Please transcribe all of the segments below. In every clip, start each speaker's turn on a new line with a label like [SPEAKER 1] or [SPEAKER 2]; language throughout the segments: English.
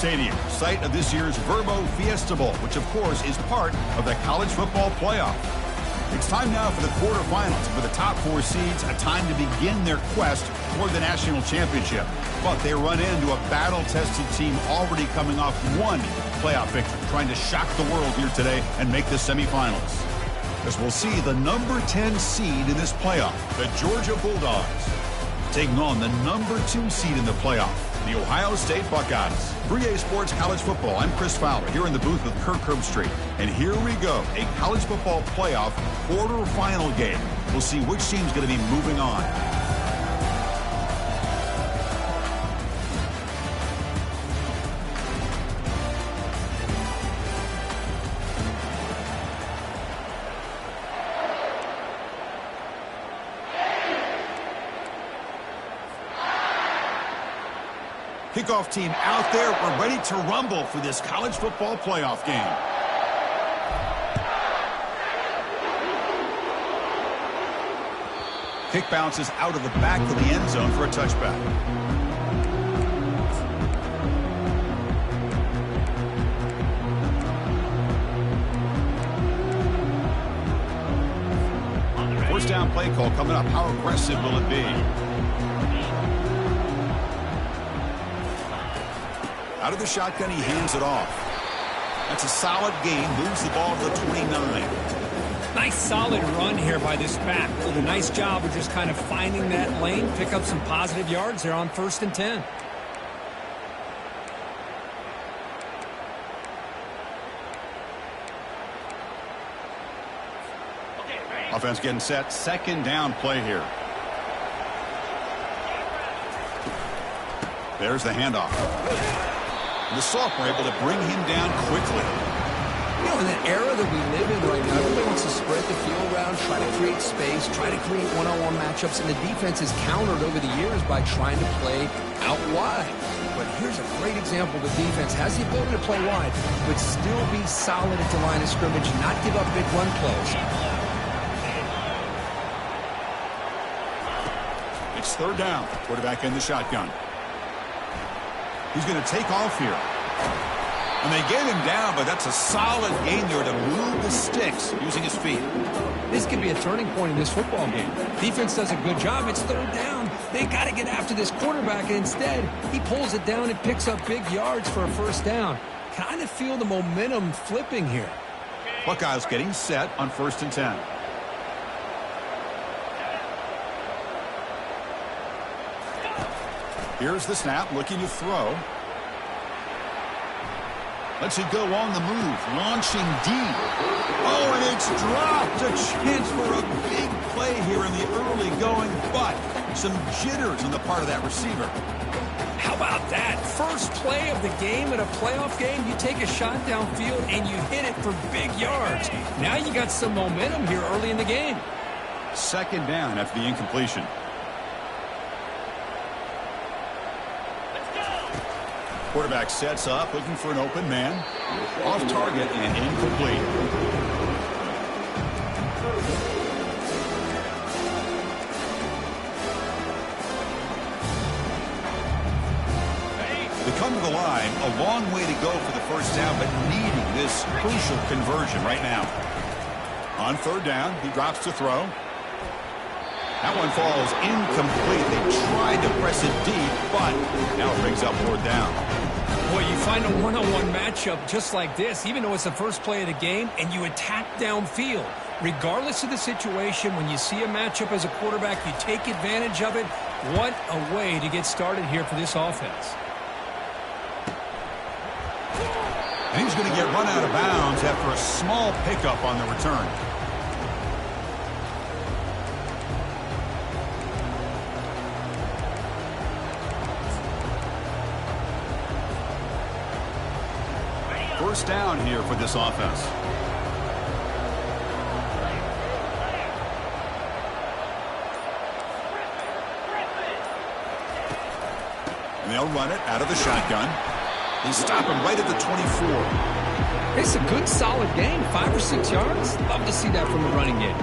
[SPEAKER 1] Stadium, site of this year's Verbo Fiesta Bowl, which of course is part of the college football playoff. It's time now for the quarterfinals. For the top 4 seeds, a time to begin their quest for the national championship. But they run into a battle-tested team already coming off one playoff victory, trying to shock the world here today and make the semifinals. As we'll see the number 10 seed in this playoff, the Georgia Bulldogs, taking on the number 2 seed in the playoff, the Ohio State Buckeyes. For EA Sports College Football, I'm Chris Fowler here in the booth with Kirk Herbstreit. And here we go, a college football playoff quarterfinal game. We'll see which team's going to be moving on. Kickoff team out there. We're ready to rumble for this college football playoff game. Kick bounces out of the back of the end zone for a touchback. First down play call coming up. How aggressive will it be? Out of the shotgun, he hands it off. That's a solid gain. Moves the ball to the 29.
[SPEAKER 2] Nice solid run here by this back. Did a nice job of just kind of finding that lane, pick up some positive yards there on 1st and 10.
[SPEAKER 1] Offense getting set. Second down play here. There's the handoff. The sophomore able to bring him down quickly.
[SPEAKER 3] You know, in the era that we live in right now, everybody wants to spread the field around, try to create space, try to create one-on-one matchups, and the defense is countered over the years by trying to play out wide. But here's a great example. The defense has the ability to play wide, but still be solid at the line of scrimmage, not give up big run plays.
[SPEAKER 1] It's third down. Quarterback in the shotgun. He's going to take off here. And they get him down, but that's a solid gain there to move the sticks using his feet.
[SPEAKER 2] This could be a turning point in this football game. Defense does a good job. It's third down. They got to get after this quarterback, and instead, he pulls it down and picks up big yards for a first down. Kind of feel the momentum flipping here.
[SPEAKER 1] Buckeyes getting set on 1st and 10. Here's the snap, looking to throw. Lets it go on the move, launching deep. Oh, and it's dropped. A chance for a big play here in the early going, but some jitters on the part of that receiver.
[SPEAKER 2] How about that? First play of the game in a playoff game, you take a shot downfield and you hit it for big yards. Now you got some momentum here early in the game.
[SPEAKER 1] Second down after the incompletion. Quarterback sets up, looking for an open man. Off target and incomplete. They come to the line, a long way to go for the first down, but needing this crucial conversion right now. On third down, he drops to throw. That one falls incomplete. They tried to press it deep, but now it brings up fourth down.
[SPEAKER 2] Boy, you find a one-on-one matchup just like this, even though it's the first play of the game, and you attack downfield. Regardless of the situation, when you see a matchup as a quarterback, you take advantage of it. What a way to get started here for this offense.
[SPEAKER 1] And he's going to get run out of bounds after a small pickup on the return. First down here for this offense. And they'll run it out of the shotgun. They stop him right at the 24.
[SPEAKER 2] It's a good, solid game. 5 or 6 yards. Love to see that from the running game.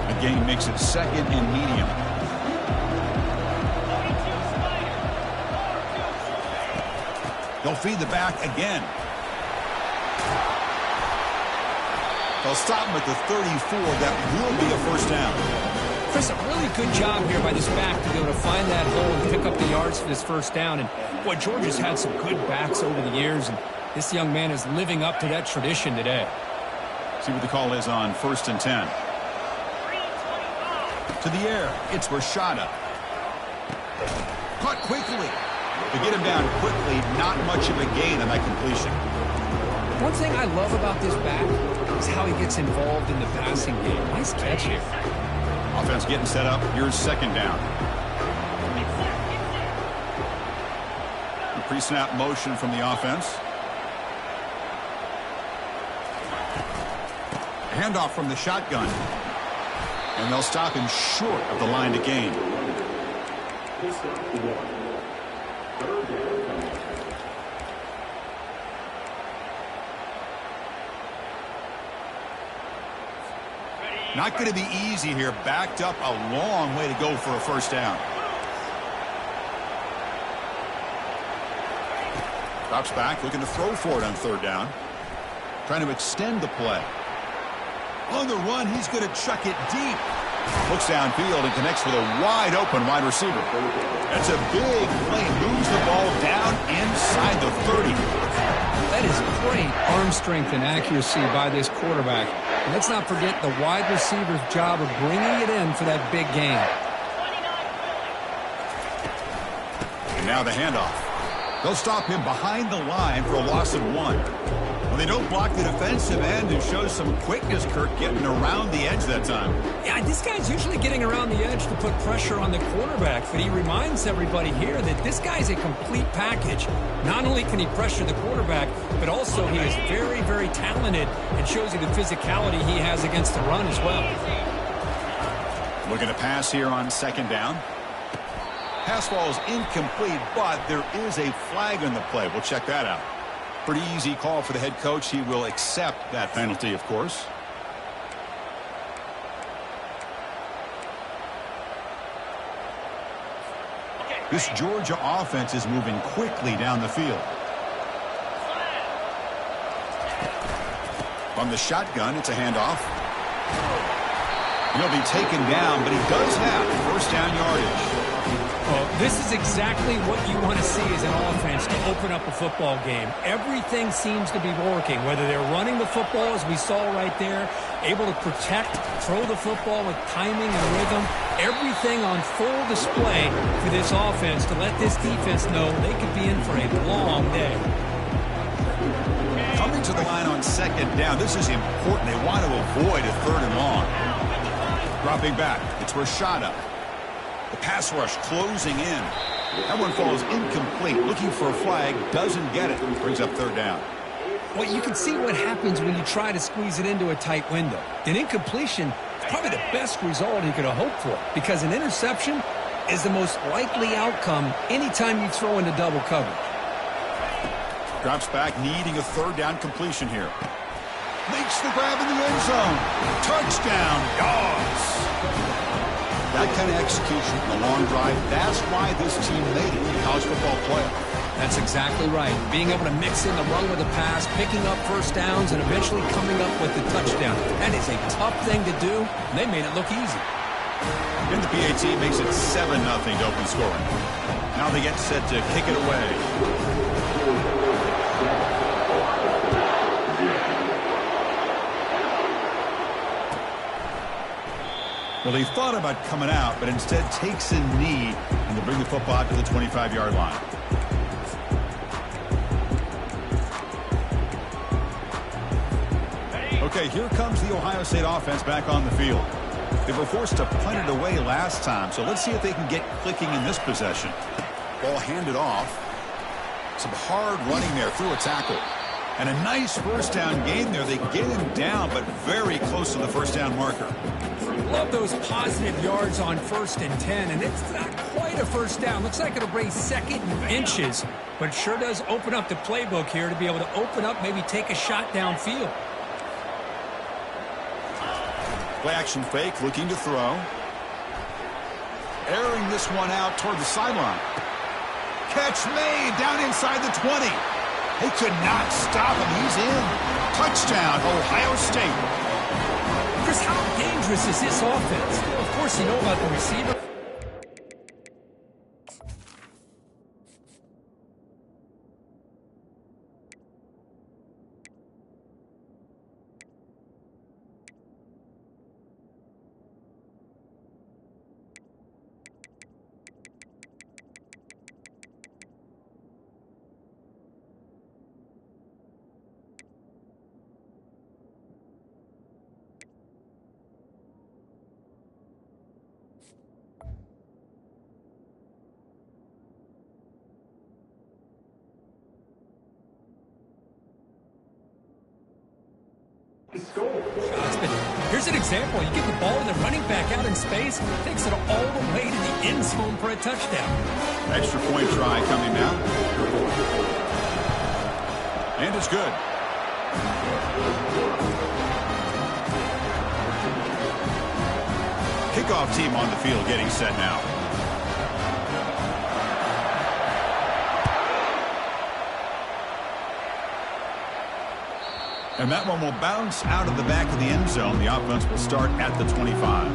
[SPEAKER 1] A gain makes it second and medium. They'll feed the back again. They'll stop him at the 34. That will be a first down.
[SPEAKER 2] Chris, a really good job here by this back to be able to find that hole and pick up the yards for this first down. And, boy, Georgia's had some good backs over the years, and this young man is living up to that tradition today.
[SPEAKER 1] See what the call is on 1st and 10. To the air, it's Rashada. Caught quickly. To get him down quickly, not much of a gain on that completion.
[SPEAKER 2] One thing I love about this back is how he gets involved in the passing game. Nice catch here.
[SPEAKER 1] Offense getting set up. Here's second down. The pre-snap motion from the offense. Handoff from the shotgun. And they'll stop him short of the line to gain. Not going to be easy here. Backed up a long way to go for a first down. Drops back, looking to throw for it on third down. Trying to extend the play. On the run, he's going to chuck it deep. Looks downfield and connects with a wide-open wide receiver. That's a big play. Moves the ball down inside the 30.
[SPEAKER 2] That is great arm strength and accuracy by this quarterback. And let's not forget the wide receiver's job of bringing it in for that big gain.
[SPEAKER 1] And now the handoff. They'll stop him behind the line for a loss of 1. Well, they don't block the defensive end and show some quickness, Kirk, getting around the edge that time.
[SPEAKER 2] Yeah, this guy's usually getting around the edge to put pressure on the quarterback, but he reminds everybody here that this guy's a complete package. Not only can he pressure the quarterback, but also he is very, very talented and shows you the physicality he has against the run as well.
[SPEAKER 1] Looking to pass here on second down. Pass ball is incomplete, but there is a flag on the play. We'll check that out. Pretty easy call for the head coach. He will accept that penalty, of course. This Georgia offense is moving quickly down the field. From the shotgun, it's a handoff. He'll be taken down, but he does have first down yardage.
[SPEAKER 2] Well, this is exactly what you want to see as an offense to open up a football game. Everything seems to be working, whether they're running the football, as we saw right there, able to protect, throw the football with timing and rhythm. Everything on full display for this offense to let this defense know they could be in for a long day.
[SPEAKER 1] Coming to the line on second down, this is important. They want to avoid a third and long. Dropping back, it's Rashada. The pass rush closing in. That one falls incomplete. Looking for a flag, doesn't get it. Brings up third down.
[SPEAKER 2] Well, you can see what happens when you try to squeeze it into a tight window. An incompletion is probably the best result you could have hoped for, because an interception is the most likely outcome anytime you throw into double coverage.
[SPEAKER 1] Drops back, needing a third down completion here. Makes the grab in the end zone. Touchdown, Dogs. That kind of execution in the long drive, that's why this team made it in the college football playoff.
[SPEAKER 2] That's exactly right. Being able to mix in the run with the pass, picking up first downs, and eventually coming up with the touchdown. That is a tough thing to do, and they made it look easy.
[SPEAKER 1] And the PAT makes it 7-0 to open scoring. Now they get set to kick it away. Well, he thought about coming out, but instead takes a knee, and they'll bring the football out to the 25-yard line. Okay, here comes the Ohio State offense back on the field. They were forced to punt it away last time, so let's see if they can get clicking in this possession. Ball handed off. Some hard running there through a tackle. And a nice first down gain there. They get him down, but very close to the first down marker.
[SPEAKER 2] Love those positive yards on 1st and 10, and it's not quite a first down. Looks like it'll raise second and inches, but it sure does open up the playbook here to be able to open up, maybe take a shot downfield.
[SPEAKER 1] Play action fake, looking to throw. Airing this one out toward the sideline. Catch made down inside the 20. They could not stop him. He's in. Touchdown, Ohio State.
[SPEAKER 2] Chris, how dangerous is this offense? Of course, you know about the receiver. Here's an example. You get the ball to the running back out in space, takes it all the way to the end zone for a touchdown.
[SPEAKER 1] Extra point try coming now. And it's good. Kickoff team on the field getting set now. And that one will bounce out of the back of the end zone. The offense will start at the 25.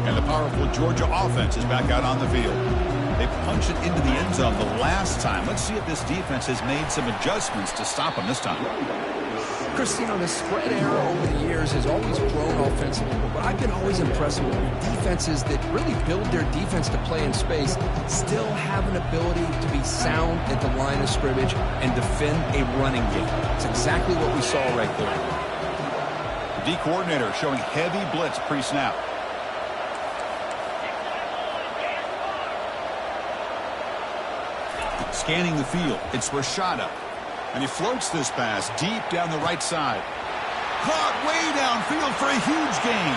[SPEAKER 1] And the powerful Georgia offense is back out on the field. They punched it into the end zone the last time. Let's see if this defense has made some adjustments to stop them this time.
[SPEAKER 3] Christine, the spread era over the years has always grown offensively, but I've been always impressed with defenses that really build their defense to play in space, still have an ability to be sound at the line of scrimmage and defend a running game. It's exactly what we saw right there.
[SPEAKER 1] The D coordinator showing heavy blitz pre-snap. Scanning the field, it's Rashada. And he floats this pass deep down the right side. Caught way downfield for a huge gain.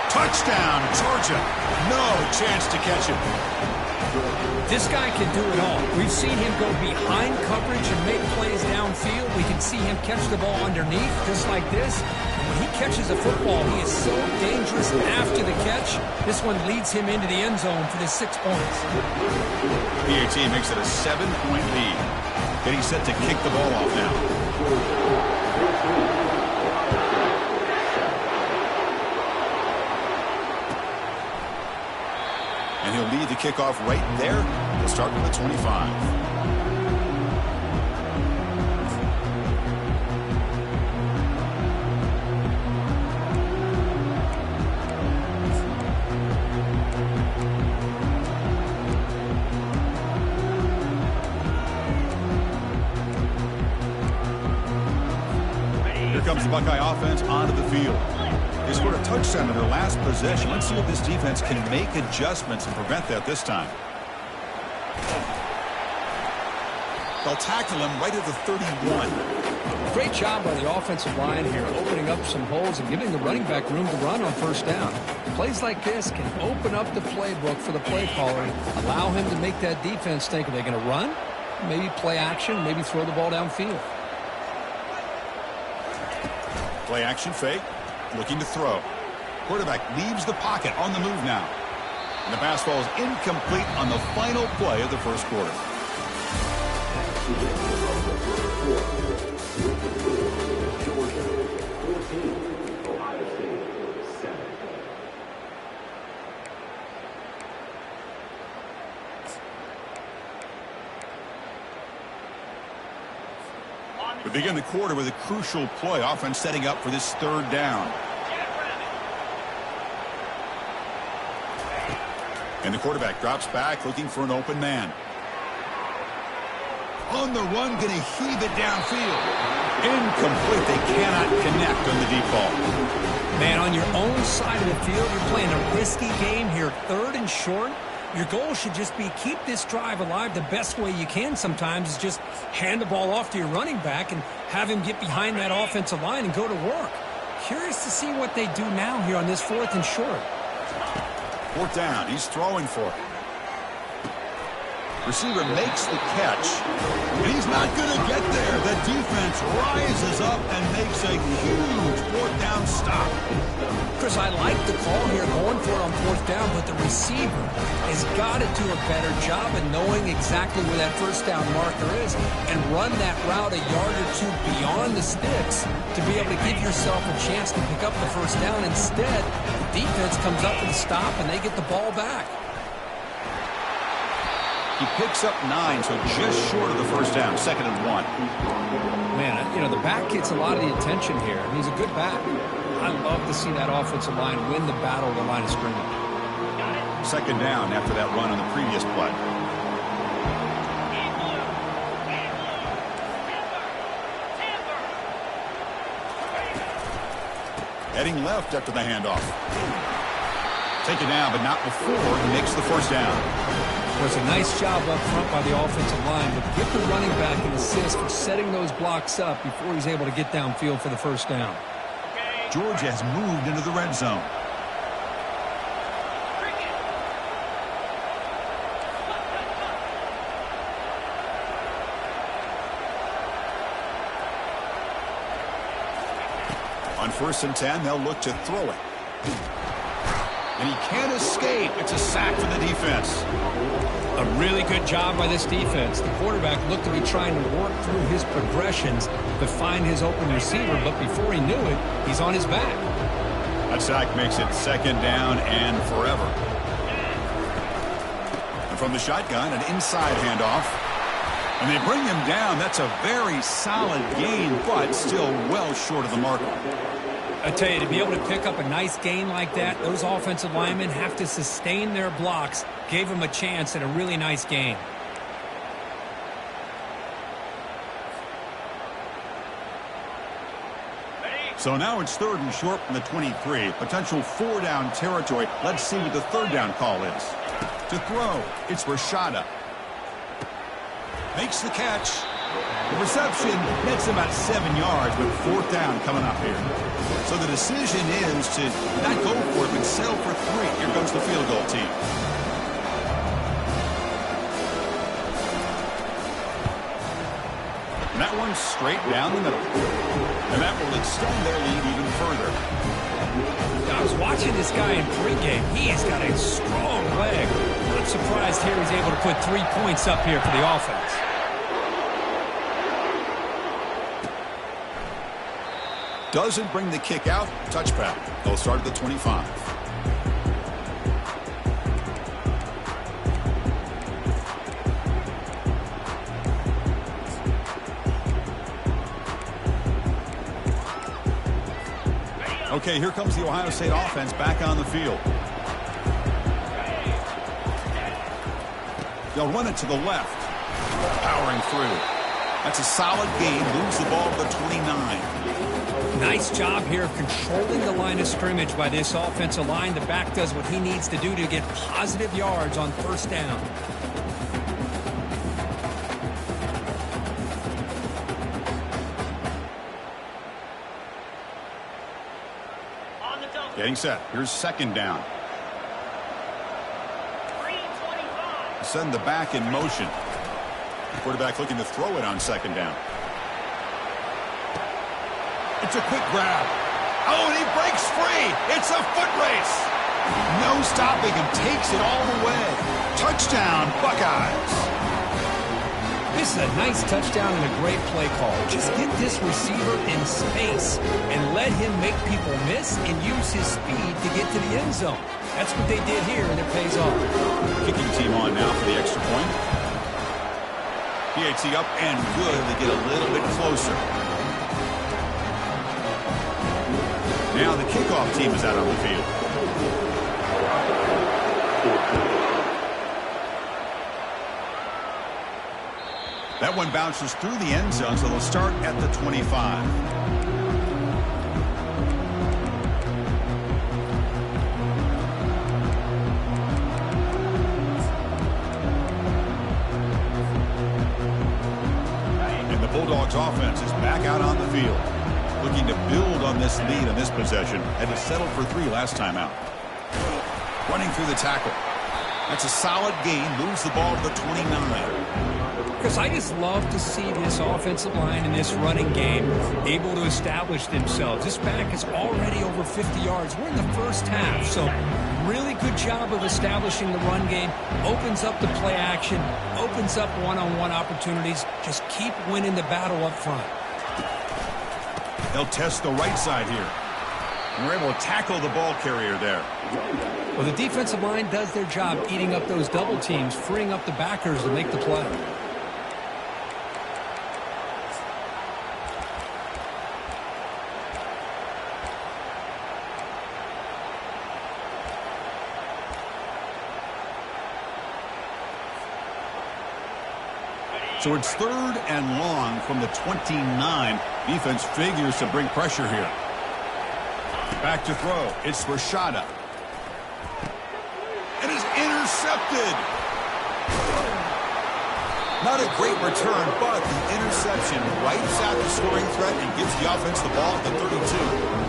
[SPEAKER 1] Touchdown, Georgia. No chance to catch him.
[SPEAKER 2] This guy can do it all. We've seen him go behind coverage and make plays downfield. We can see him catch the ball underneath, just like this. And when he catches a football, he is so dangerous after the catch. This one leads him into the end zone for the 6 points.
[SPEAKER 1] PAT makes it a 7-point lead. Getting set to kick the ball off now. And he'll lead the kickoff right there. He'll start with the 25. Comes the Buckeye offense onto the field. They scored a touchdown in their last possession. Let's see if this defense can make adjustments and prevent that this time. They'll tackle him right at the 31.
[SPEAKER 3] Great job by the offensive line here, opening up some holes and giving the running back room to run on first down. Plays like this can open up the playbook for the play caller, allow him to make that defense think, are they going to run? Maybe play action, maybe throw the ball downfield.
[SPEAKER 1] Play action fake, looking to throw. Quarterback leaves the pocket on the move now. And the pass falls incomplete on the final play of the first quarter. We begin the quarter with a crucial play. Offense setting up for this third down. And the quarterback drops back looking for an open man. On the run, going to heave it downfield. Incomplete. They cannot connect on the deep ball.
[SPEAKER 2] Man, on your own side of the field, you're playing a risky game here. Third and short. Your goal should just be keep this drive alive the best way you can sometimes is just hand the ball off to your running back and have him get behind that offensive line and go to work. Curious to see what they do now here on this 4th and short.
[SPEAKER 1] 4th down. He's throwing for it. Receiver makes the catch, and he's not going to get there. The defense rises up and makes a huge 4th down stop.
[SPEAKER 2] Chris, I like the call here going for it on 4th down, but the receiver has got to do a better job of knowing exactly where that 1st down marker is and run that route a yard or two beyond the sticks to be able to give yourself a chance to pick up the 1st down. Instead, the defense comes up with a stop, and they get the ball back.
[SPEAKER 1] He picks up 9, so just short of the 1st down, 2nd and 1.
[SPEAKER 2] Man, the back gets a lot of the attention here. I mean, he's a good back. I love to see that offensive line win the battle of the line of scrimmage.
[SPEAKER 1] 2nd down after that run on the previous play. Heading left after the handoff. Taken down, but not before he makes the 1st down.
[SPEAKER 2] It was a nice job up front by the offensive line, but give the running back an assist for setting those blocks up before he's able to get downfield for the 1st down.
[SPEAKER 1] Georgia has moved into the red zone. On 1st and 10, they'll look to throw it. And he can't escape. It's a sack for the defense.
[SPEAKER 2] A really good job by this defense. The quarterback looked to be trying to work through his progressions to find his open receiver, but before he knew it, he's on his back.
[SPEAKER 1] That sack makes it 2nd down and forever. And from the shotgun, an inside handoff. And they bring him down. That's a very solid gain, but still well short of the marker.
[SPEAKER 2] I tell you, to be able to pick up a nice gain like that, those offensive linemen have to sustain their blocks. Gave him a chance at a really nice gain.
[SPEAKER 1] So now it's 3rd and short from the 23. Potential 4-down territory. Let's see what the 3rd down call is. To throw, it's Rashada. Makes the catch. The reception nets about 7 yards with 4th down coming up here. So the decision is to not go for it, but settle for 3. Here goes the field goal team. And that one's straight down the middle. And that will extend their lead even further.
[SPEAKER 2] I was watching this guy in pregame. He has got a strong leg. I'm surprised here he's able to put 3 points up here for the offense.
[SPEAKER 1] Doesn't bring the kick out. Touchback. They'll start at the 25. Okay, here comes the Ohio State offense back on the field. They'll run it to the left. Powering through. That's a solid gain. Moves the ball to the 29.
[SPEAKER 2] Nice job here of controlling the line of scrimmage by this offensive line. The back does what he needs to do to get positive yards on 1st down.
[SPEAKER 1] Getting set. Here's 2nd down. Send the back in motion. Quarterback looking to throw it on 2nd down. It's a quick grab. Oh, and he breaks free. It's a foot race. No stopping him. Takes it all the way. Touchdown, Buckeyes.
[SPEAKER 2] This is a nice touchdown and a great play call. Just get this receiver in space and let him make people miss and use his speed to get to the end zone. That's what they did here, and it pays off.
[SPEAKER 1] Kicking team on now for the extra point. PAT up and good to get a little bit closer. Now the kickoff team is out on the field. That one bounces through the end zone, so they'll start at the 25. And the Bulldogs offense is back out on the field. looking to build on this lead on this possession. Had to settle for 3 last time out. Running through the tackle. That's a solid gain. Moves the ball to the 29.
[SPEAKER 2] Chris, I just love to see this offensive line in this running game able to establish themselves. This back is already over 50 yards. We're in the first half, so really good job of establishing the run game. Opens up the play action, opens up one-on-one opportunities. Just keep winning the battle up front.
[SPEAKER 1] They'll test the right side here. And we're able to tackle the ball carrier there.
[SPEAKER 2] Well, the defensive line does their job eating up those double teams, freeing up the backers to make the play.
[SPEAKER 1] So it's 3rd and long from the 29. Defense figures to bring pressure here. Back to throw. It's Rashada. It is intercepted. Not a great return, but the interception wipes out the scoring threat and gives the offense the ball at the 32.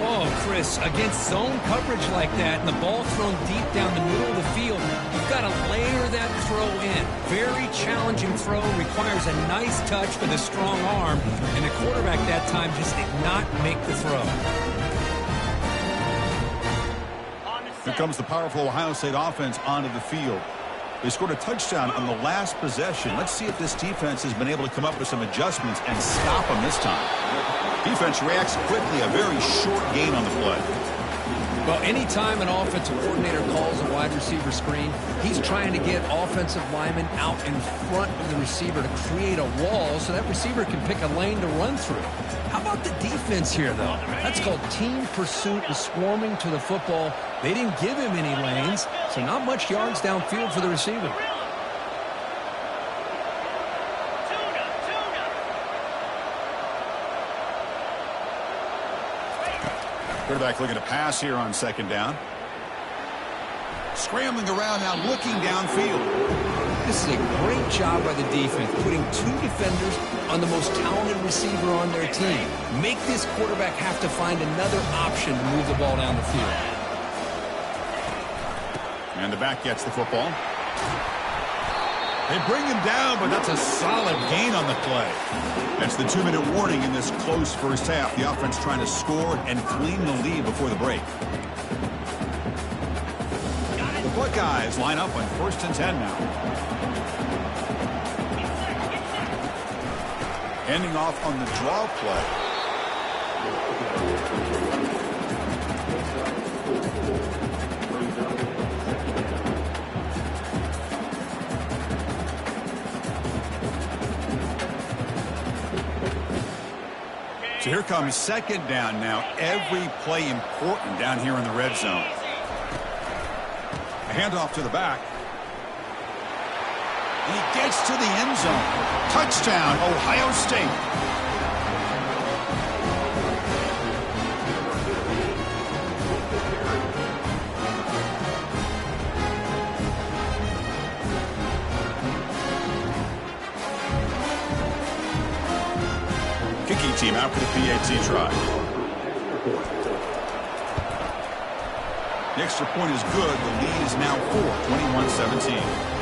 [SPEAKER 2] Oh, Chris, against zone coverage like that and the ball thrown deep down the middle of the field, you've got to layer that throw in. Very challenging throw, requires a nice touch with a strong arm, and the quarterback that time just did not make the throw.
[SPEAKER 1] Here comes the powerful Ohio State offense onto the field. They scored a touchdown on the last possession. Let's see if this defense has been able to come up with some adjustments and stop them this time. Defense reacts quickly. A very short gain on the play.
[SPEAKER 3] Well, anytime an offensive coordinator calls a wide receiver screen, he's trying to get offensive linemen out in front of the receiver to create a wall so that receiver can pick a lane to run through. How about the defense here, though? That's called team pursuit and swarming to the football. They didn't give him any lanes, so not much yards downfield for the receiver.
[SPEAKER 1] Quarterback looking to pass here on 2nd down. Scrambling around now, looking downfield.
[SPEAKER 3] This is a great job by the defense, putting 2 defenders on the most talented receiver on their team. Make this quarterback have to find another option to move the ball down the field.
[SPEAKER 1] And the back gets the football. They bring him down, but that's a solid gain on the play. That's the 2-minute warning in this close first half. The offense trying to score and clean the lead before the break. The Buckeyes line up on 1st and 10 now. Handing off on the draw play. So here comes 2nd down now. Every play important down here in the red zone. A handoff to the back. And he gets to the end zone. Touchdown, Ohio State. Kicking team out for the PAT try. The extra point is good. The lead is now 4, 21-17.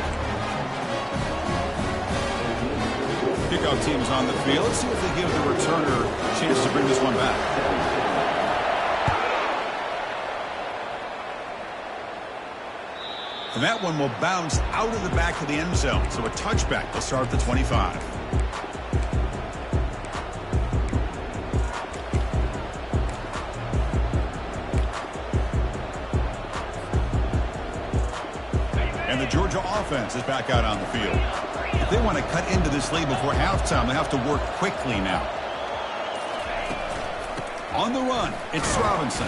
[SPEAKER 1] Kickoff team is on the field. Let's see if they give the returner a chance to bring this one back. And that one will bounce out of the back of the end zone. So a touchback to start the 25. And the Georgia offense is back out on the field. If they want to cut into this lead before halftime, they have to work quickly now. On the run, it's Robinson.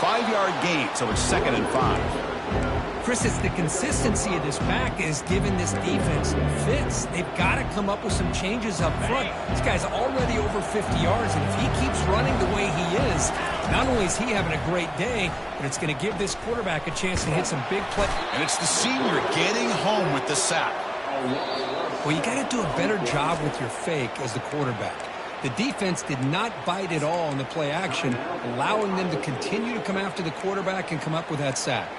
[SPEAKER 1] 5-yard gain, so it's 2nd and 5.
[SPEAKER 2] Chris, it's the consistency of this back is giving this defense fits. They've got to come up with some changes up front. This guy's already over 50 yards, and if he keeps running the way he is, not only is he having a great day, but it's going to give this quarterback a chance to hit some big plays.
[SPEAKER 1] And it's the senior getting home with the sack.
[SPEAKER 2] Well, you got to do a better job with your fake as the quarterback. The defense did not bite at all in the play action, allowing them to continue to come after the quarterback and come up with that sack.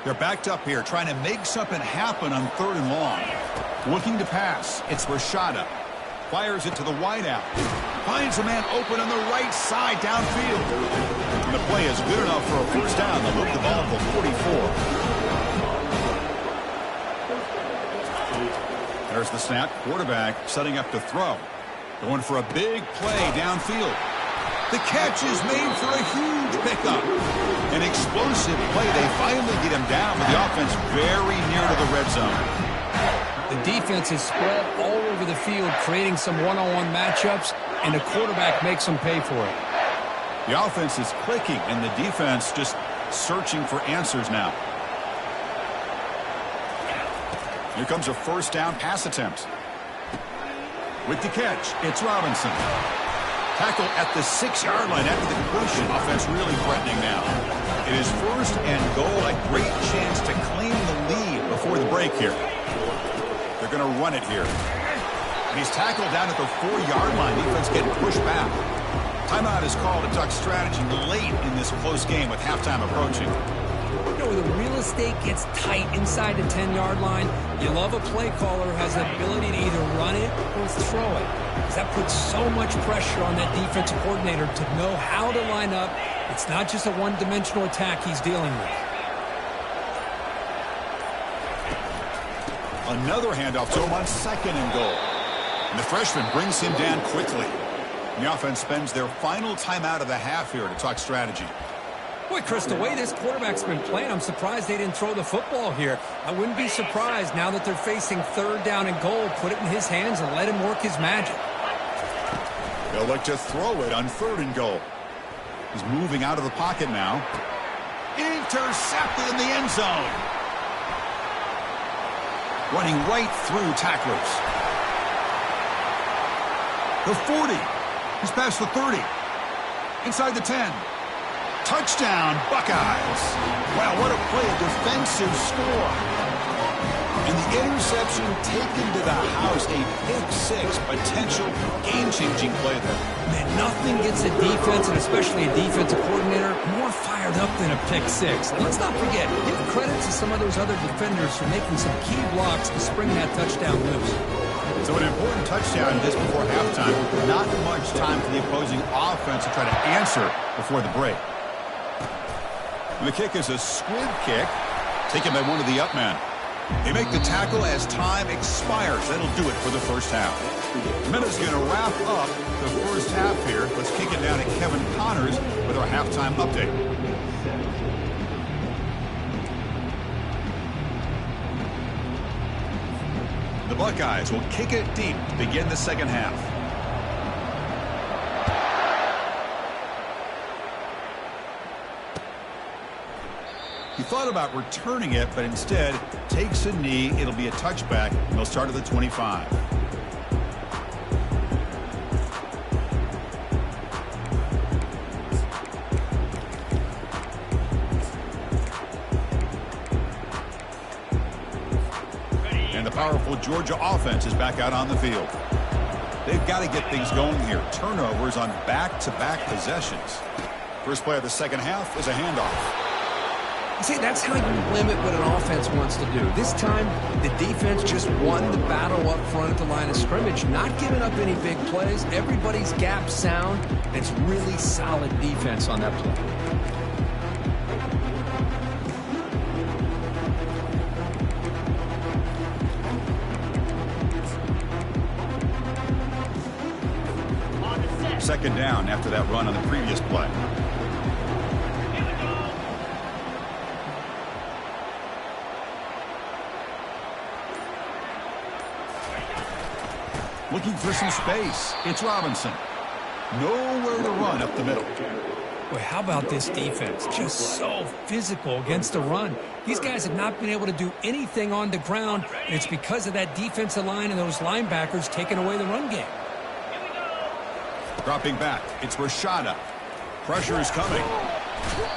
[SPEAKER 1] They're backed up here, trying to make something happen on 3rd and long. Looking to pass. It's Rashada. Fires it to the wideout. Finds a man open on the right side downfield. And the play is good enough for a first down. They'll move the ball to the 44. There's the snap. Quarterback setting up to throw. Going for a big play downfield. The catch is made for a huge pickup. An explosive play. They finally get him down with the offense very near to the red zone.
[SPEAKER 2] The defense is spread all over the field, creating some one-on-one matchups, and the quarterback makes them pay for it.
[SPEAKER 1] The offense is clicking, and the defense just searching for answers now. Here comes a first down pass attempt. With the catch, it's Robinson. Tackle at the 6-yard line after the completion. Offense really threatening now. It is 1st and goal. A great chance to claim the lead before the break here. They're going to run it here. And he's tackled down at the 4-yard line. Defense getting pushed back. Timeout is called to Duck strategy late in this close game with halftime approaching.
[SPEAKER 2] You know, the real estate gets tight inside the 10-yard line. You love a play caller who has the ability to either run it or throw it. Because that puts so much pressure on that defensive coordinator to know how to line up. It's not just a one-dimensional attack he's dealing with.
[SPEAKER 1] Another handoff to him on 2nd and goal. And the freshman brings him down quickly. And the offense spends their final timeout of the half here to talk strategy.
[SPEAKER 2] Boy, Chris, the way this quarterback's been playing, I'm surprised they didn't throw the football here. I wouldn't be surprised now that they're facing 3rd down and goal. Put it in his hands and let him work his magic.
[SPEAKER 1] They'll look to throw it on 3rd and goal. He's moving out of the pocket now. Intercepted in the end zone. Running right through tacklers. The 40. He's past the 30. Inside the 10. Touchdown, Buckeyes. Wow, what a play, a defensive score. And the interception taken to the house, a pick-6, potential game-changing play there.
[SPEAKER 2] Man, nothing gets a defense, and especially a defensive coordinator, more fired up than a pick-6. And let's not forget, give credit to some of those other defenders for making some key blocks to spring that touchdown loose.
[SPEAKER 1] So an important touchdown just before halftime. Not much time for the opposing offense to try to answer before the break. The kick is a squib kick, taken by one of the up men. They make the tackle as time expires. That'll do it for the first half. Minutes going to wrap up the first half here. Let's kick it down to Kevin Connors with our halftime update. The Buckeyes will kick it deep to begin the second half. He thought about returning it, but instead takes a knee. It'll be a touchback, and they'll start at the 25. And the powerful Georgia offense is back out on the field. They've got to get things going here. Turnovers on back-to-back possessions. First play of the second half is a handoff.
[SPEAKER 3] See, that's how you limit what an offense wants to do. This time, the defense just won the battle up front at the line of scrimmage, not giving up any big plays. Everybody's gap sound. It's really solid defense on that play.
[SPEAKER 1] Second down after that run on the previous play. Looking for some space. It's Robinson. Nowhere to run up the middle.
[SPEAKER 2] Boy, how about this defense? Just so physical against the run. These guys have not been able to do anything on the ground, and it's because of that defensive line and those linebackers taking away the run game.
[SPEAKER 1] Dropping back, it's Rashada. Pressure is coming.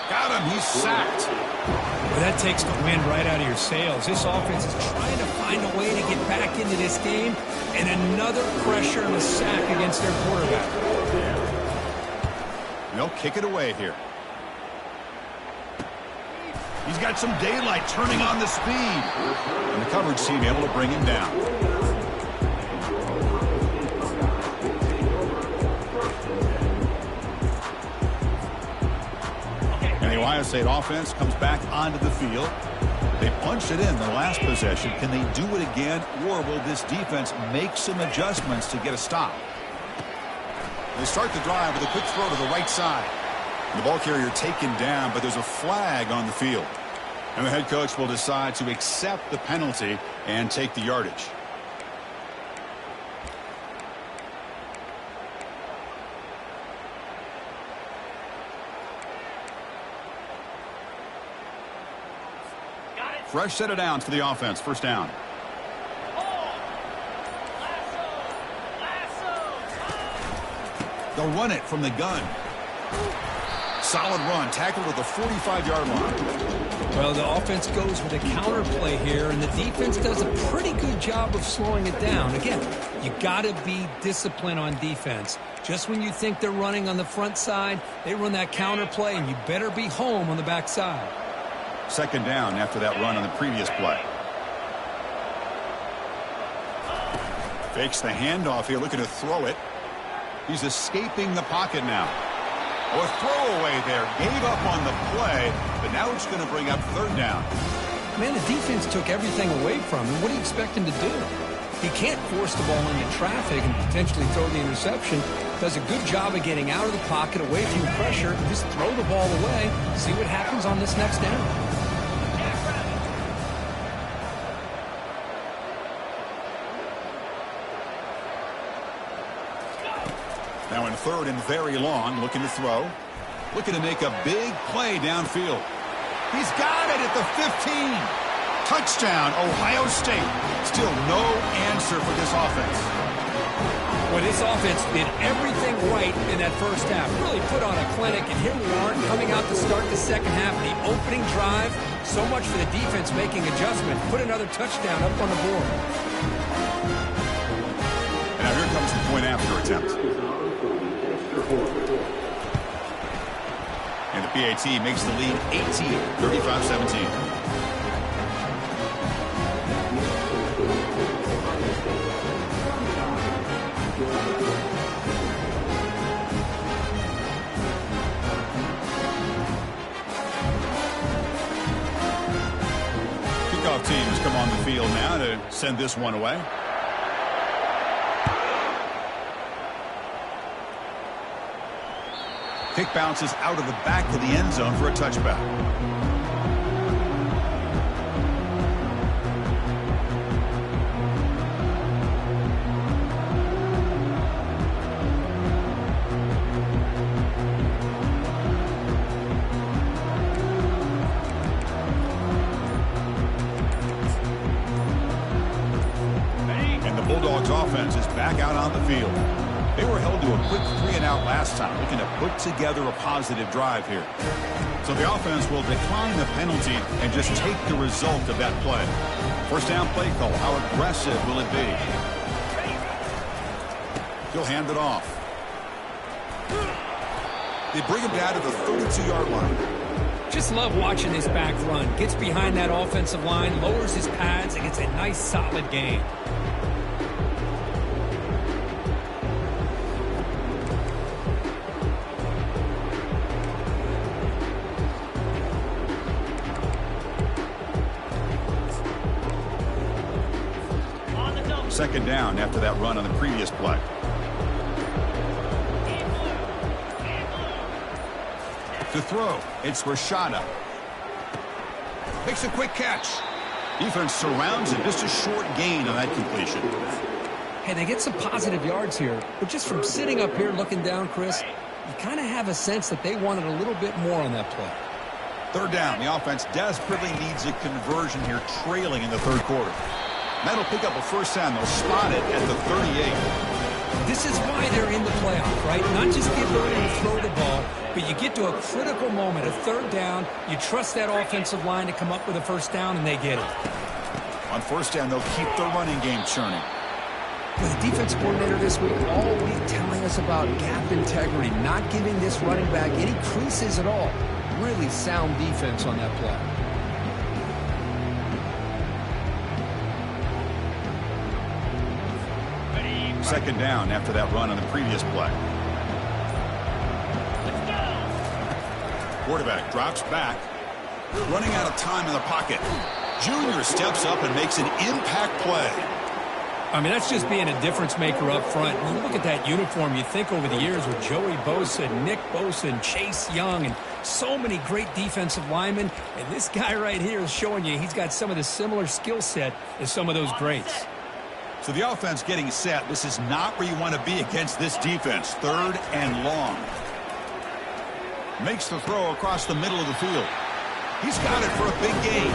[SPEAKER 1] Got him, he's sacked.
[SPEAKER 2] Well, that takes the wind right out of your sails. This offense is trying to find a way to get back into this game, and another pressure and a sack against their quarterback.
[SPEAKER 1] They'll kick it away here. He's got some daylight turning on the speed. And the coverage team able to bring him down. And the Ohio State offense comes back onto the field. They punched it in the last possession. Can they do it again, or will this defense make some adjustments to get a stop? They start the drive with a quick throw to the right side. The ball carrier taken down, but there's a flag on the field. And the head coach will decide to accept the penalty and take the yardage. Fresh set of downs for the offense. First down. They'll run it from the gun. Solid run, tackled at the 45-yard line.
[SPEAKER 2] Well, the offense goes with a counter play here, and the defense does a pretty good job of slowing it down. Again, you got to be disciplined on defense. Just when you think they're running on the front side, they run that counter play, and you better be home on the back side.
[SPEAKER 1] Second down after that run on the previous play. Fakes the handoff here, looking to throw it. He's escaping the pocket now. Oh, a throwaway there. Gave up on the play, but now it's going to bring up third down.
[SPEAKER 2] Man, the defense took everything away from him. What do you expect him to do? He can't force the ball into traffic and potentially throw the interception. Does a good job of getting out of the pocket, away from pressure, and just throw the ball away. See what happens on this next down.
[SPEAKER 1] Now in third and very long, looking to throw. Looking to make a big play downfield. He's got it at the 15. Touchdown, Ohio State. Still no answer for this offense.
[SPEAKER 2] Well, this offense did everything right in that first half. Really put on a clinic, and here we are coming out to start the second half. The opening drive, so much for the defense making adjustment. Put another touchdown up on the board.
[SPEAKER 1] And now here comes the point after attempt. And the PAT makes the lead 18, 35-17. Kickoff teams come on the field now to send this one away. Kick bounces out of the back of the end zone for a touchback. And the Bulldogs offense is back out on the field. They were held to a quick 3-and-out last time, looking to put together a positive drive here. So the offense will decline the penalty and just take the result of that play. First down play call. How aggressive will it be? He'll hand it off. They bring him down to the 32-yard line.
[SPEAKER 2] Just love watching this back run. Gets behind that offensive line, lowers his pads, and gets a nice solid gain.
[SPEAKER 1] Second down after that run on the previous play. To throw, it's Rashada. Makes a quick catch. Defense surrounds him. Just a short gain on that completion.
[SPEAKER 2] Hey, they get some positive yards here, but just from sitting up here looking down, Chris, you kind of have a sense that they wanted a little bit more on that play.
[SPEAKER 1] Third down. The offense desperately needs a conversion here, trailing in the third quarter. That'll pick up a first down. They'll spot it at the 38.
[SPEAKER 2] This is why they're in the playoff, right? Not just the ability to throw the ball, but you get to a critical moment, a third down. You trust that offensive line to come up with a first down, and they get it.
[SPEAKER 1] On first down, they'll keep the running game churning.
[SPEAKER 3] With the defense coordinator this week all week telling us about gap integrity, not giving this running back any creases at all. Really sound defense on that play.
[SPEAKER 1] Second down after that run on the previous play. Quarterback drops back. Running out of time in the pocket. Junior steps up and makes an impact play.
[SPEAKER 2] I mean, that's just being a difference maker up front. When you look at that uniform, you think over the years with Joey Bosa, Nick Bosa, and Chase Young, and so many great defensive linemen. And this guy right here is showing you he's got some of the similar skill set as some of those greats.
[SPEAKER 1] So the offense getting set. This is not where you want to be against this defense. Third and long. Makes the throw across the middle of the field. He's got it for a big gain.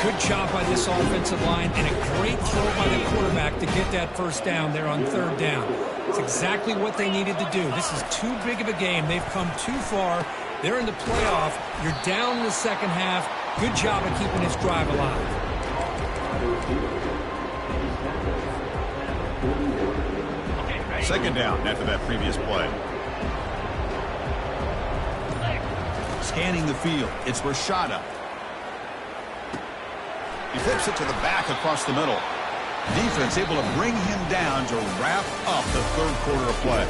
[SPEAKER 2] Good job by this offensive line and a great throw by the quarterback to get that first down there on third down. It's exactly what they needed to do. This is too big of a game. They've come too far. They're in the playoff. You're down in the second half. Good job of keeping this drive alive.
[SPEAKER 1] Second down after that previous play. Scanning the field. It's Rashada. He flips it to the back across the middle. Defense able to bring him down to wrap up the third quarter of play.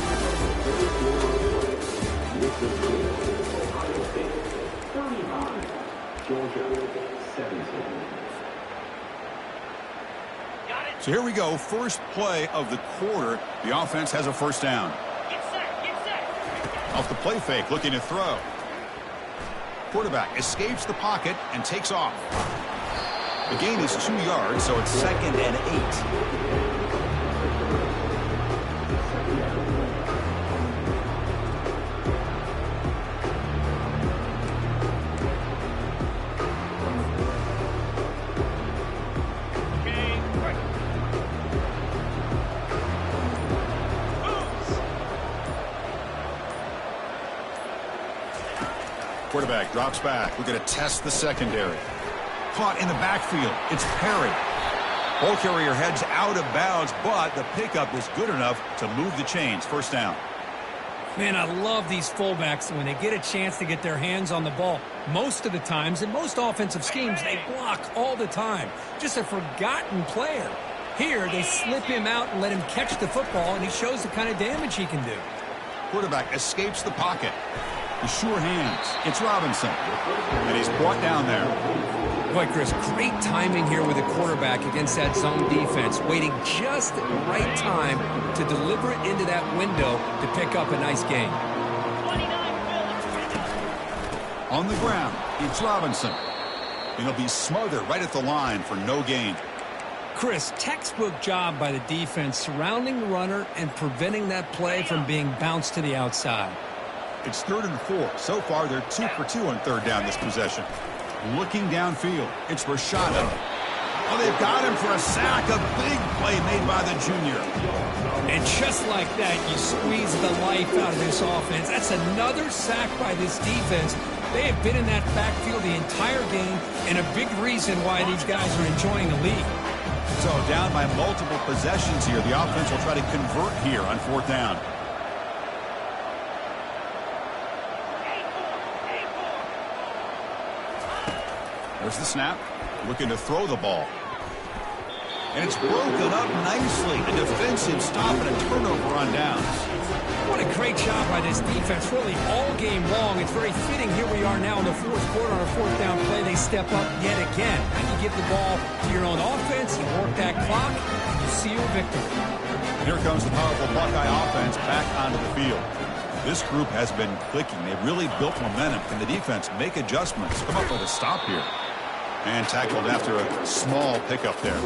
[SPEAKER 1] So here we go. First play of the quarter. The offense has a first down. Off the play fake, looking to throw. Quarterback escapes the pocket and takes off. The gain is 2 yards, so it's 2nd and 8. Quarterback drops back. We're going to test the secondary. Caught in the backfield. It's Perry. Ball carrier heads out of bounds, but the pickup is good enough to move the chains. First down.
[SPEAKER 2] Man, I love these fullbacks when they get a chance to get their hands on the ball. Most of the times, in most offensive schemes, they block all the time. Just a forgotten player. Here, they slip him out and let him catch the football, and he shows the kind of damage he can do.
[SPEAKER 1] Quarterback escapes the pocket. The sure hands. It's Robinson. And he's brought down there.
[SPEAKER 3] Boy, Chris, great timing here with the quarterback against that zone defense. Waiting just at the right time to deliver it into that window to pick up a nice gain.
[SPEAKER 1] On the ground, it's Robinson. And he'll be smothered right at the line for no gain.
[SPEAKER 2] Chris, textbook job by the defense surrounding the runner and preventing that play from being bounced to the outside.
[SPEAKER 1] It's 3rd and 4. So far, they're 2 for 2 on third down this possession. Looking downfield, it's Rashada. Oh, they've got him for a sack. A big play made by the junior.
[SPEAKER 2] And just like that, you squeeze the life out of this offense. That's another sack by this defense. They have been in that backfield the entire game, and a big reason why these guys are enjoying the lead.
[SPEAKER 1] So down by multiple possessions here. The offense will try to convert here on 4th down. There's the snap. Looking to throw the ball. And it's broken up nicely. A defensive stop and a turnover on downs.
[SPEAKER 2] What a great job by this defense, really all game long. It's very fitting. Here we are now in the 4th quarter on a 4th down play. They step up yet again. Now you give the ball to your own offense, you work that clock, and you seal victory.
[SPEAKER 1] Here comes the powerful Buckeye offense back onto the field. This group has been clicking. They've really built momentum. Can the defense make adjustments? Come up with a stop here. And tackled after a small pickup there.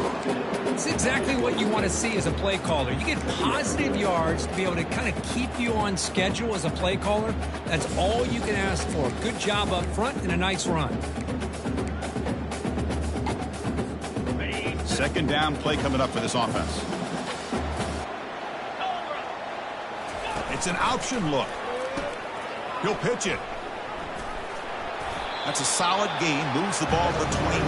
[SPEAKER 2] It's exactly what you want to see as a play caller. You get positive yards to be able to kind of keep you on schedule as a play caller. That's all you can ask for. Good job up front and a nice run.
[SPEAKER 1] 2nd down play coming up for this offense. It's an option look. He'll pitch it. That's a solid gain. Moves the ball to the 29.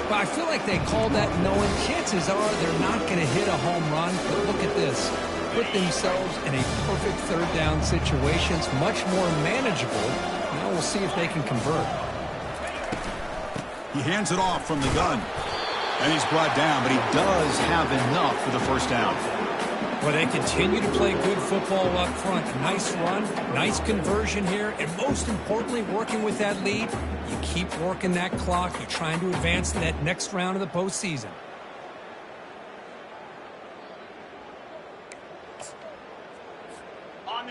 [SPEAKER 2] But I feel like they called that knowing chances are they're not going to hit a home run. But look at this. Put themselves in a perfect third down situation. It's much more manageable. Now we'll see if they can convert.
[SPEAKER 1] He hands it off from the gun. And he's brought down, but he does have enough for the first down.
[SPEAKER 2] Well, they continue to play good football up front. Nice run, nice conversion here, and most importantly, working with that lead, you keep working that clock. You're trying to advance to that next round of the postseason.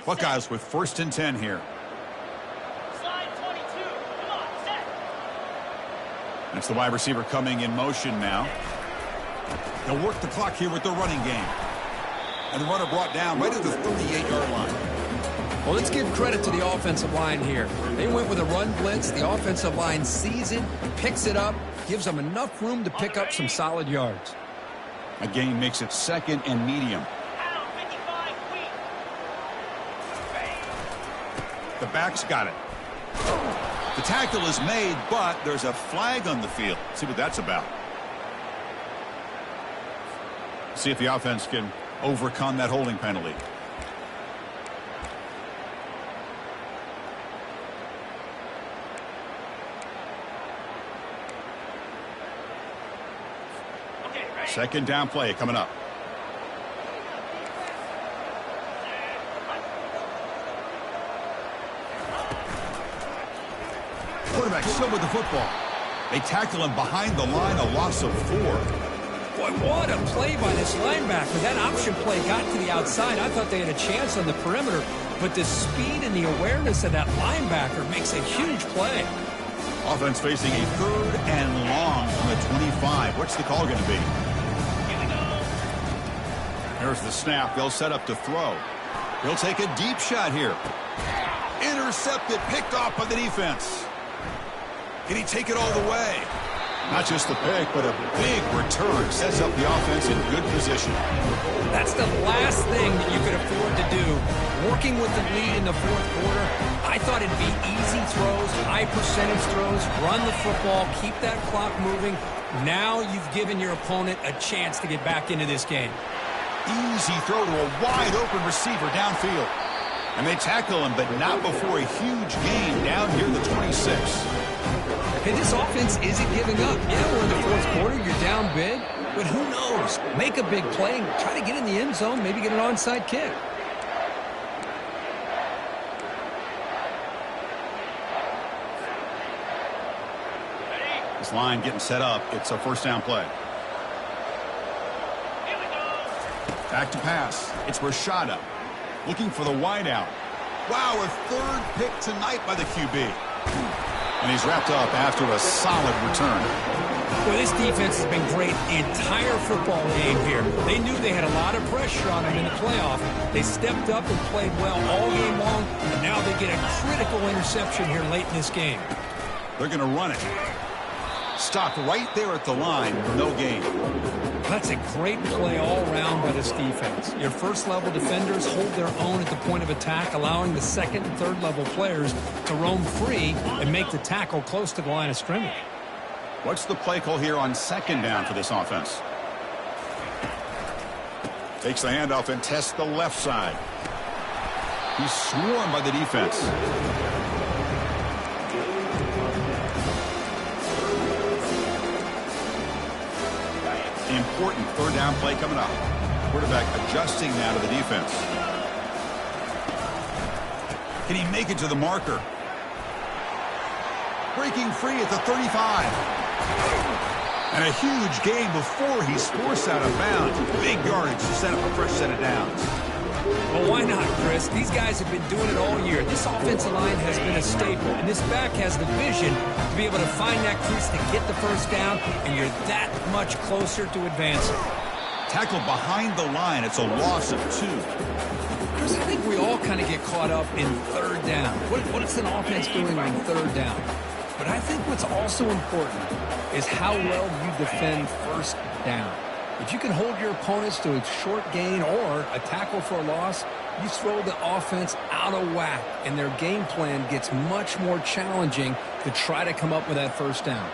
[SPEAKER 1] Buckeyes with 1st and 10 here.
[SPEAKER 4] Slide 22. Come on, set.
[SPEAKER 1] That's the wide receiver coming in motion now. They'll work the clock here with the running game. And the runner brought down right at the 38-yard line.
[SPEAKER 3] Well, let's give credit to the offensive line here. They went with a run blitz. The offensive line sees it, picks it up, gives them enough room to pick up some solid yards.
[SPEAKER 1] A gain makes it 2nd and medium.
[SPEAKER 4] Out, 55, weak.
[SPEAKER 1] The back's got it. The tackle is made, but there's a flag on the field. See what that's about. See if the offense can overcome that holding penalty.
[SPEAKER 4] Okay, ready.
[SPEAKER 1] 2nd down play coming up. Quarterback still with the football. They tackle him behind the line, a loss of 4.
[SPEAKER 2] Boy, what a play by this linebacker. That option play got to the outside. I thought they had a chance on the perimeter, but the speed and the awareness of that linebacker makes a huge play.
[SPEAKER 1] Offense facing a 3rd and long from the 25. What's the call going to be?
[SPEAKER 4] Here we go.
[SPEAKER 1] There's the snap. They'll set up to throw. He'll take a deep shot here. Intercepted, picked off by the defense. Can he take it all the way? Not just the pick, but a big return. Sets up the offense in good position.
[SPEAKER 2] That's the last thing that you could afford to do. Working with the lead in the 4th quarter, I thought it'd be easy throws, high percentage throws, run the football, keep that clock moving. Now you've given your opponent a chance to get back into this game.
[SPEAKER 1] Easy throw to a wide open receiver downfield. And they tackle him, but not before a huge gain down here at the 26.
[SPEAKER 2] Hey, this offense isn't giving up. Yeah, we're in the 4th quarter. You're down big. But who knows? Make a big play. Try to get in the end zone. Maybe get an onside kick.
[SPEAKER 1] This line getting set up. It's a 1st down play.
[SPEAKER 4] Here we go.
[SPEAKER 1] Back to pass. It's Rashada. Looking for the wideout. Wow, a 3rd pick tonight by the QB. And he's wrapped up after a solid return.
[SPEAKER 2] Well, this defense has been great the entire football game here. They knew they had a lot of pressure on them in the playoff. They stepped up and played well all game long, and now they get a critical interception here late in this game.
[SPEAKER 1] They're going to run it. Stopped right there at the line. No gain.
[SPEAKER 2] That's a great play all around by this defense. Your 1st-level defenders hold their own at the point of attack, allowing the 2nd and 3rd-level players to roam free and make the tackle close to the line of scrimmage.
[SPEAKER 1] What's the play call here on 2nd down for this offense? Takes the handoff and tests the left side. He's swarmed by the defense. The important 3rd down play coming up. Quarterback adjusting now to the defense. Can he make it to the marker? Breaking free at the 35. And a huge gain before he's forced out of bounds. Big yardage to set up a fresh set of downs.
[SPEAKER 2] Well, why not, Chris? These guys have been doing it all year. This offensive line has been a staple, and this back has the vision to be able to find that crease to get the 1st down, and you're that much closer to advancing.
[SPEAKER 1] Tackled behind the line. It's a loss of 2.
[SPEAKER 2] Chris, I think we all kind of get caught up in 3rd down. What is an offense doing on 3rd down? But I think what's also important is how well you defend 1st down. If you can hold your opponents to a short gain or a tackle for a loss,
[SPEAKER 3] You throw the offense out of whack, and their game plan gets much more challenging to try to come up with that first down.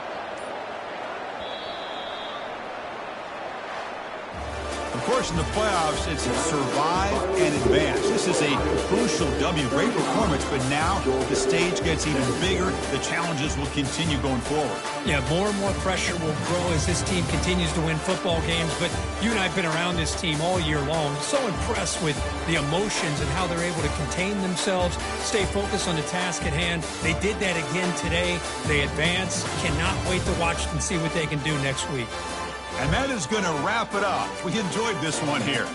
[SPEAKER 1] Of course, in the playoffs, it's survive and advance. This is a crucial W. Great performance, but now the stage gets even bigger. The challenges will continue going forward.
[SPEAKER 2] Yeah, more and more pressure will grow as this team continues to win football games, but you and I have been around this team all year long. So impressed with the emotions and how they're able to contain themselves, stay focused on the task at hand. They did that again today. They advance. Cannot wait to watch and see what they can do next week.
[SPEAKER 1] And that is going to wrap it up. We enjoyed this one here.